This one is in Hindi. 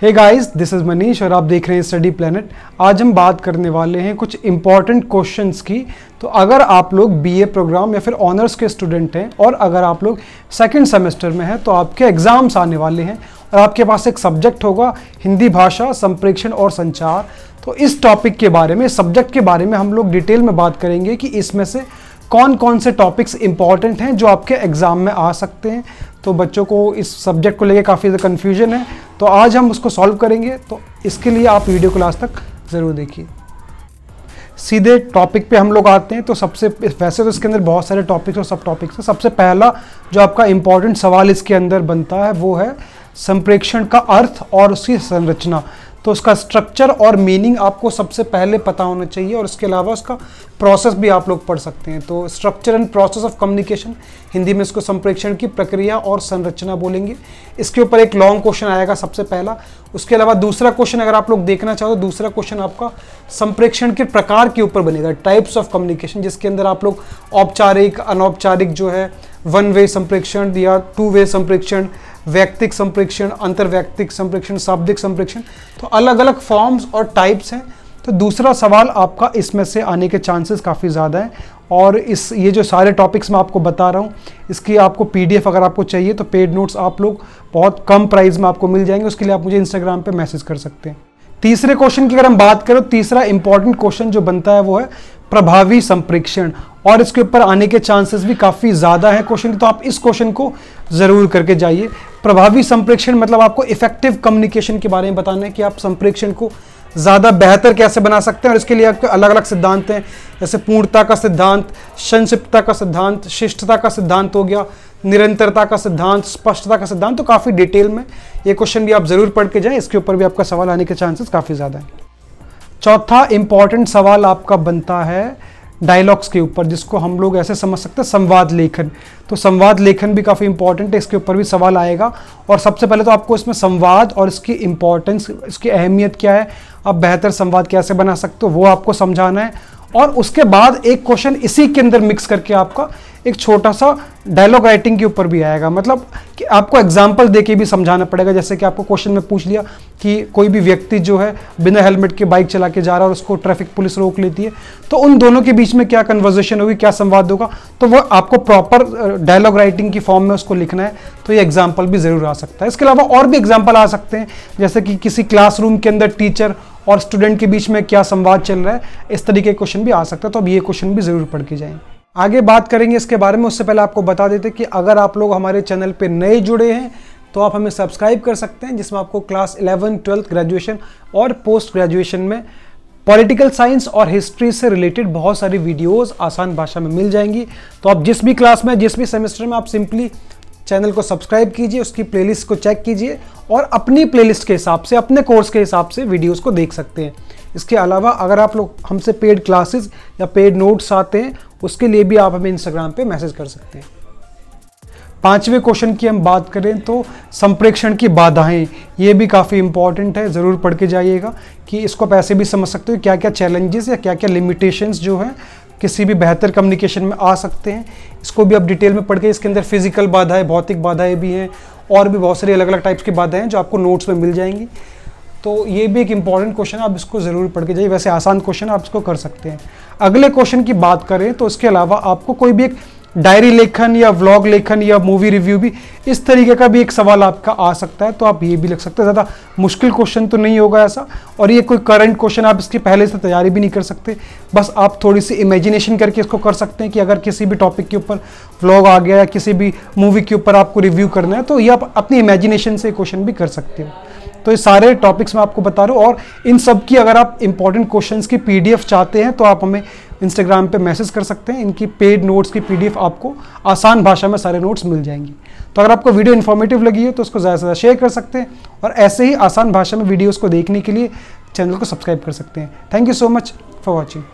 Hey guys, this is Manish और आप देख रहे हैं स्टडी प्लैनेट। आज हम बात करने वाले हैं कुछ इंपॉर्टेंट क्वेश्चंस की। तो अगर आप लोग बीए प्रोग्राम या फिर ऑनर्स के स्टूडेंट हैं और अगर आप लोग सेकंड सेमेस्टर में हैं तो आपके एग्ज़ाम्स आने वाले हैं और आपके पास एक सब्जेक्ट होगा हिंदी भाषा, संप्रेषण और संचार। तो इस टॉपिक के बारे में, सब्जेक्ट के बारे में हम लोग डिटेल में बात करेंगे कि इसमें से कौन कौन से टॉपिक्स इंपॉर्टेंट हैं जो आपके एग्ज़ाम में आ सकते हैं। तो बच्चों को इस सब्जेक्ट को लेकर काफ़ी ज़्यादा कन्फ्यूजन है, तो आज हम उसको सॉल्व करेंगे। तो इसके लिए आप वीडियो को लास्ट तक ज़रूर देखिए। सीधे टॉपिक पे हम लोग आते हैं। तो वैसे तो इसके अंदर बहुत सारे टॉपिक्स और सब टॉपिक्स हैं। सबसे पहला जो आपका इंपॉर्टेंट सवाल इसके अंदर बनता है वो है संप्रेषण का अर्थ और उसकी संरचना। तो उसका स्ट्रक्चर और मीनिंग आपको सबसे पहले पता होना चाहिए और इसके अलावा उसका प्रोसेस भी आप लोग पढ़ सकते हैं। तो structure and process of communication, Hindi में इसको संप्रेषण की प्रक्रिया और संरचना बोलेंगे। इसके ऊपर एक लॉन्ग क्वेश्चन आएगा सबसे पहला। उसके अलावा दूसरा क्वेश्चन अगर आप लोग देखना चाहो तो दूसरा क्वेश्चन आपका संप्रेषण के प्रकार के ऊपर बनेगा, टाइप्स ऑफ कम्युनिकेशन, जिसके अंदर आप लोग औपचारिक, अनौपचारिक जो है, वन वे संप्रेषण या टू वे संप्रेषण, वैयक्तिक संप्रेषण, अंतर्वैयक्तिक संप्रेषण, शाब्दिक संप्रेषण, तो अलग अलग फॉर्म्स और टाइप्स हैं। तो दूसरा सवाल आपका इसमें से आने के चांसेस काफ़ी ज़्यादा हैं। और ये जो सारे टॉपिक्स मैं आपको बता रहा हूँ, इसकी आपको पीडीएफ अगर आपको चाहिए तो पेड नोट्स आप लोग बहुत कम प्राइस में आपको मिल जाएंगे। उसके लिए आप मुझे इंस्टाग्राम पे मैसेज कर सकते हैं। तीसरे क्वेश्चन की अगर हम बात करें, तीसरा इंपॉर्टेंट क्वेश्चन जो बनता है वो है प्रभावी संप्रेषण, और इसके ऊपर आने के चांसेस भी काफ़ी ज़्यादा हैं क्वेश्चन। तो आप इस क्वेश्चन को ज़रूर करके जाइए। प्रभावी संप्रेषण मतलब आपको इफेक्टिव कम्युनिकेशन के बारे में बताना है कि आप संप्रेषण को ज़्यादा बेहतर कैसे बना सकते हैं। और इसके लिए आपके अलग अलग सिद्धांत हैं, जैसे पूर्णता का सिद्धांत, संक्षिप्तता का सिद्धांत, शिष्टता का सिद्धांत हो गया, निरंतरता का सिद्धांत, स्पष्टता का सिद्धांत। तो काफ़ी डिटेल में ये क्वेश्चन भी आप ज़रूर पढ़ के जाएं। इसके ऊपर भी आपका सवाल आने के चांसेस काफ़ी ज़्यादा हैं। चौथा इंपॉर्टेंट सवाल आपका बनता है डायलॉग्स के ऊपर, जिसको हम लोग ऐसे समझ सकते हैं संवाद लेखन। तो संवाद लेखन भी काफ़ी इंपॉर्टेंट है, इसके ऊपर भी सवाल आएगा। और सबसे पहले तो आपको इसमें संवाद और इसकी इंपॉर्टेंस, इसकी अहमियत क्या है, आप बेहतर संवाद कैसे बना सकते हो, वो आपको समझाना है। और उसके बाद एक क्वेश्चन इसी के अंदर मिक्स करके आपका एक छोटा सा डायलॉग राइटिंग के ऊपर भी आएगा। मतलब कि आपको एग्जाम्पल देके भी समझाना पड़ेगा। जैसे कि आपको क्वेश्चन में पूछ लिया कि कोई भी व्यक्ति जो है बिना हेलमेट के बाइक चला के जा रहा है और उसको ट्रैफिक पुलिस रोक लेती है, तो उन दोनों के बीच में क्या कन्वर्सेशन होगी, क्या संवाद होगा, तो वो आपको प्रॉपर डायलॉग राइटिंग की फॉर्म में उसको लिखना है। तो ये एग्जाम्पल भी ज़रूर आ सकता है। इसके अलावा और भी एग्जाम्पल आ सकते हैं, जैसे कि किसी क्लासरूम के अंदर टीचर और स्टूडेंट के बीच में क्या संवाद चल रहा है, इस तरीके के क्वेश्चन भी आ सकता है। तो अब ये क्वेश्चन भी ज़रूर पढ़ के जाएं। आगे बात करेंगे इसके बारे में। उससे पहले आपको बता देते कि अगर आप लोग हमारे चैनल पे नए जुड़े हैं तो आप हमें सब्सक्राइब कर सकते हैं, जिसमें आपको क्लास 11, 12 ग्रेजुएशन और पोस्ट ग्रेजुएशन में पॉलिटिकल साइंस और हिस्ट्री से रिलेटेड बहुत सारी वीडियोस आसान भाषा में मिल जाएंगी। तो आप जिस भी क्लास में, जिस भी सेमेस्टर में, आप सिंपली चैनल को सब्सक्राइब कीजिए, उसकी प्लेलिस्ट को चेक कीजिए और अपनी प्लेलिस्ट के हिसाब से, अपने कोर्स के हिसाब से वीडियोस को देख सकते हैं। इसके अलावा अगर आप लोग हमसे पेड क्लासेस या पेड नोट्स आते हैं, उसके लिए भी आप हमें इंस्टाग्राम पे मैसेज कर सकते हैं। पांचवें क्वेश्चन की हम बात करें तो संप्रेषण की बाधाएं, ये भी काफ़ी इंपॉर्टेंट है, ज़रूर पढ़ के जाइएगा कि इसको आप ऐसे भी समझ सकते हो क्या क्या चैलेंजेस या क्या क्या लिमिटेशंस जो है किसी भी बेहतर कम्युनिकेशन में आ सकते हैं। इसको भी आप डिटेल में पढ़ के, इसके अंदर फिजिकल बाधाएं, भौतिक बाधाएं भी हैं और भी बहुत सारी अलग अलग टाइप्स की बाधाएं हैं जो आपको नोट्स में मिल जाएंगी। तो ये भी एक इंपॉर्टेंट क्वेश्चन है, आप इसको ज़रूर पढ़ के जाइए। वैसे आसान क्वेश्चन आप इसको कर सकते हैं। अगले क्वेश्चन की बात करें तो इसके अलावा आपको कोई भी एक डायरी लेखन या व्लॉग लेखन या मूवी रिव्यू भी, इस तरीके का भी एक सवाल आपका आ सकता है। तो आप ये भी लिख सकते हैं। ज़्यादा मुश्किल क्वेश्चन तो नहीं होगा ऐसा, और ये कोई करंट क्वेश्चन आप इसकी पहले से तैयारी भी नहीं कर सकते। बस आप थोड़ी सी इमेजिनेशन करके इसको कर सकते हैं कि अगर किसी भी टॉपिक के ऊपर व्लॉग आ गया या किसी भी मूवी के ऊपर आपको रिव्यू करना है, तो ये आप अपनी इमेजिनेशन से क्वेश्चन भी कर सकते हो। तो ये सारे टॉपिक्स मैं आपको बता रहा हूँ, और इन सब की अगर आप इंपॉर्टेंट क्वेश्चंस की पीडीएफ चाहते हैं तो आप हमें इंस्टाग्राम पे मैसेज कर सकते हैं। इनकी पेड नोट्स की पीडीएफ आपको आसान भाषा में सारे नोट्स मिल जाएंगी। तो अगर आपको वीडियो इन्फॉर्मेटिव लगी है तो उसको ज़्यादा से ज़्यादा शेयर कर सकते हैं, और ऐसे ही आसान भाषा में वीडियोज़ को देखने के लिए चैनल को सब्सक्राइब कर सकते हैं। Thank you so much for watching.